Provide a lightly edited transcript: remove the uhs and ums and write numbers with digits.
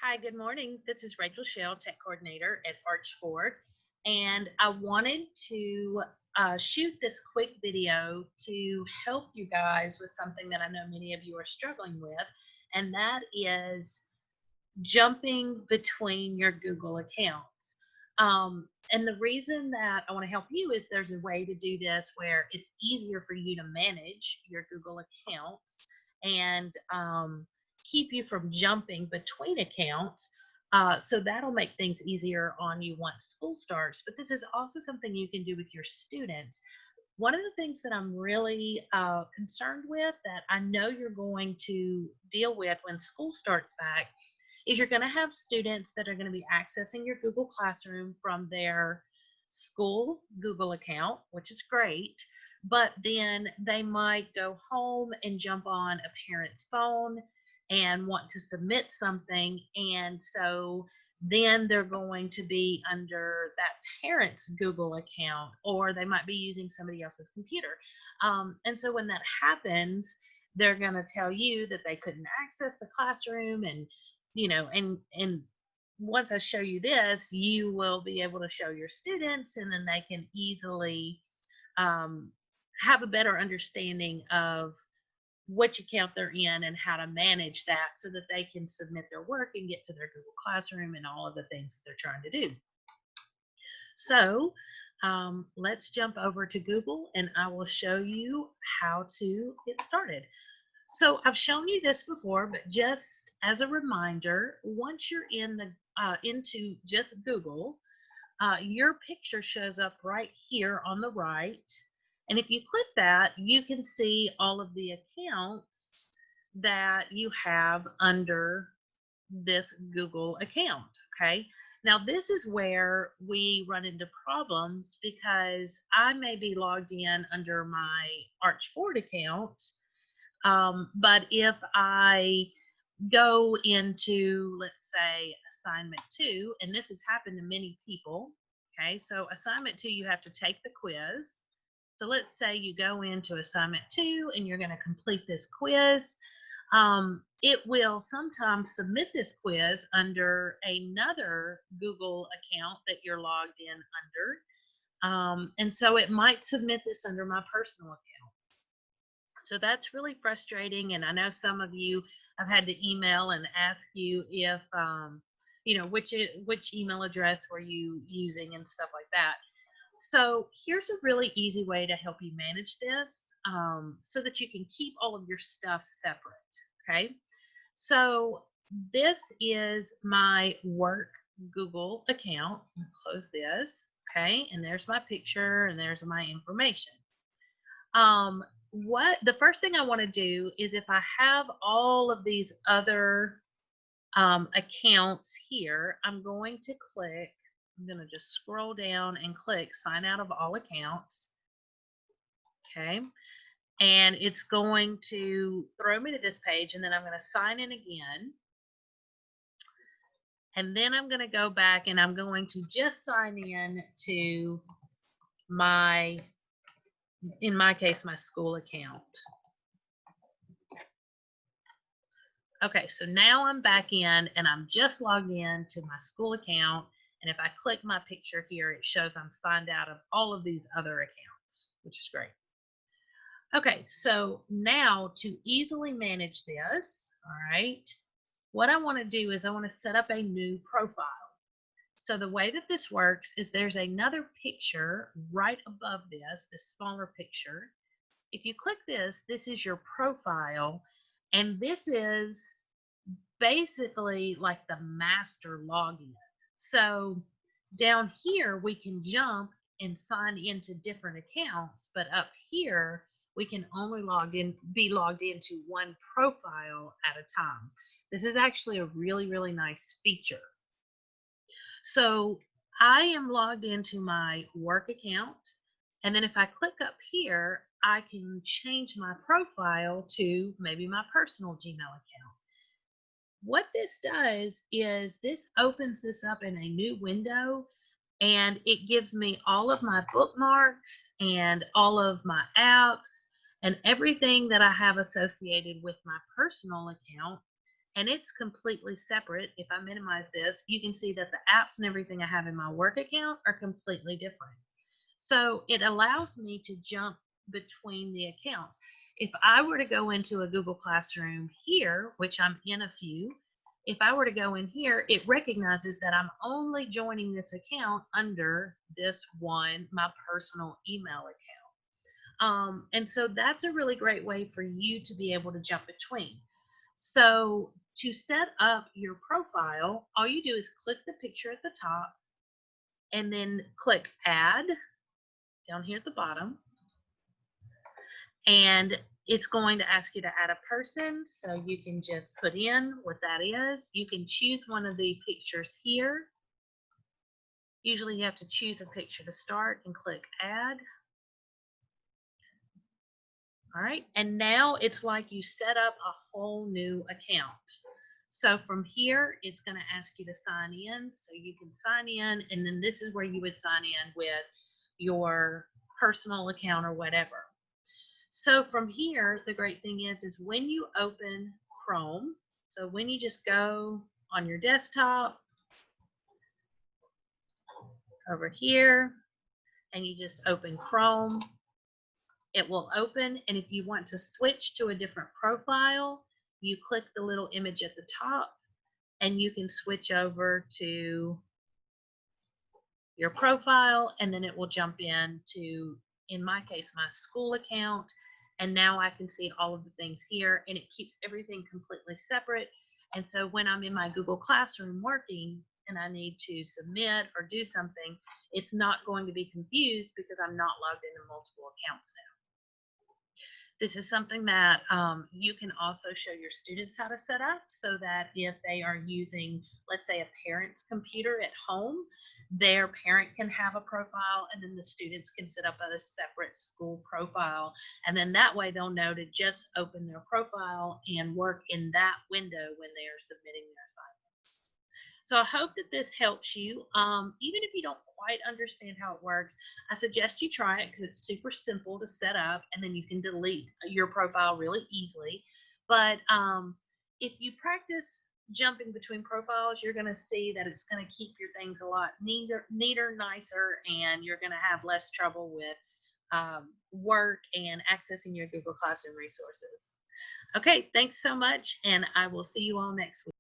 Hi, good morning. This is Rachel Shell, Tech Coordinator at Archford, and I wanted to shoot this quick video to help you guys with something that I know many of you are struggling with, and that is jumping between your Google accounts. And the reason that I want to help you is there's a way to do this where it's easier for you to manage your Google accounts and keep you from jumping between accounts. So that'll make things easier on you once school starts. But this is also something you can do with your students. One of the things that I'm really concerned with that I know you're going to deal with when school starts back is you're going to have students that are going to be accessing your Google Classroom from their school Google account, which is great, but then they might go home and jump on a parent's phone and want to submit something. And so then they're going to be under that parent's Google account, or they might be using somebody else's computer. And so when that happens, they're going to tell you that they couldn't access the classroom, and and once I show you this, you will be able to show your students, and then they can easily um, have a better understanding of which account they're in and how to manage that so that they can submit their work and get to their Google Classroom and all of the things that they're trying to do. So let's jump over to Google and I will show you how to get started. So I've shown you this before, but just as a reminder, once you're in the into just Google, your picture shows up right here on the right. And if you click that, you can see all of the accounts that you have under this Google account. Okay. Now, this is where we run into problems because I may be logged in under my Archford account, but if I go into, let's say, assignment 2, and this has happened to many people, okay, so assignment 2, you have to take the quiz. So let's say you go into assignment 2 and you're going to complete this quiz. It will sometimes submit this quiz under another Google account that you're logged in under. And so it might submit this under my personal account. So that's really frustrating. And I know some of you have had to email and ask you if, which email address were you using and stuff like that. So here's a really easy way to help you manage this so that you can keep all of your stuff separate. Okay. So this is my work Google account. Close this. Okay. And there's my picture and there's my information. What the first thing I want to do is, if I have all of these other accounts here, I'm going to click, I'm going to just scroll down and click sign out of all accounts. Okay. And it's going to throw me to this page, and then I'm going to sign in again. And then I'm going to go back and I'm going to just sign in to my, in my case, my school account. Okay, so now I'm back in and I'm just logged in to my school account. And if I click my picture here, it shows I'm signed out of all of these other accounts, which is great. Okay, so now to easily manage this, all right, what I want to do is I want to set up a new profile. So the way that this works is there's another picture right above this smaller picture. If you click this, this is your profile, and this is basically like the master login. So down here, we can jump and sign into different accounts, but up here, we can only be logged into one profile at a time. This is actually a really, really nice feature. So I am logged into my work account, and then if I click up here, I can change my profile to maybe my personal Gmail account. What this does is this opens this up in a new window, and it gives me all of my bookmarks and all of my apps and everything that I have associated with my personal account. and it's completely separate. If I minimize this, you can see that the apps and everything I have in my work account are completely different. So it allows me to jump between the accounts. If I were to go into a Google Classroom here, which I'm in a few, if I were to go in here, it recognizes that I'm only joining this account under this one, my personal email account. And so that's a really great way for you to be able to jump between. So to set up your profile, all you do is click the picture at the top and then click add down here at the bottom. And it's going to ask you to add a person. So you can just put in what that is. You can choose one of the pictures here. Usually you have to choose a picture to start and click add. All right, and now it's like you set up a whole new account. So from here, it's going to ask you to sign in. So you can sign in, and then this is where you would sign in with your personal account or whatever. So from here, the great thing is when you open Chrome, so when you just go on your desktop over here and you just open Chrome, it will open. And if you want to switch to a different profile, you click the little image at the top and you can switch over to your profile, and then it will jump in my case, my school account. And now I can see all of the things here, and it keeps everything completely separate. And so when I'm in my Google Classroom working and I need to submit or do something, it's not going to be confused because I'm not logged into multiple accounts now. This is something that you can also show your students how to set up so that if they are using, let's say, a parent's computer at home, their parent can have a profile and then the students can set up a separate school profile. And then that way they'll know to just open their profile and work in that window when they are submitting their assignment. So I hope that this helps you. Even if you don't quite understand how it works, I suggest you try it because it's super simple to set up, and then you can delete your profile really easily. But if you practice jumping between profiles, you're going to see that it's going to keep your things a lot neater, nicer, and you're going to have less trouble with work and accessing your Google Classroom resources. Okay, thanks so much, and I will see you all next week.